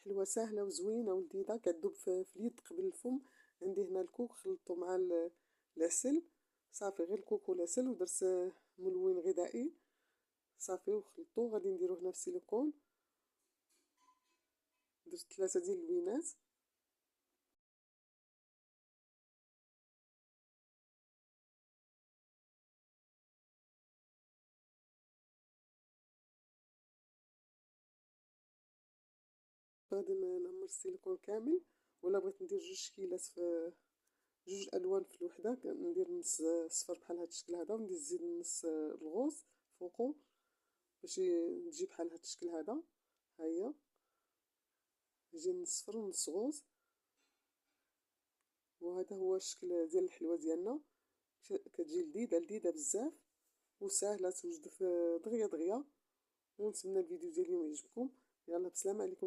حلوه ساهله وزوينه ولذيذه كتذوب في اليد قبل الفم. عندي هنا الكوك خلطته مع العسل، صافي غير الكوك والعسل، ودرت ملون غذائي صافي وخلطو. غادي نديرو هنا في السيليكون، درت 3 ديال اللوينات. غادي نعمر السيليكون كامل، ولا بغيت ندير 2 شكيلات في 2 الوان في الوحده، ندير نص صفر بحال هاد الشكل هذا، وندير نزيد نص الغوز فوقو باش تجي بحال هاد الشكل هذا. ها هي يجي نص صفر ونص غوز، وهذا هو الشكل ديال الحلوه ديالنا. كتجي لذيذه بزاف وسهله، توجد في دغيا دغيا. ونتمنى الفيديو ديال اليوم يعجبكم. يلا بسلامه عليكم.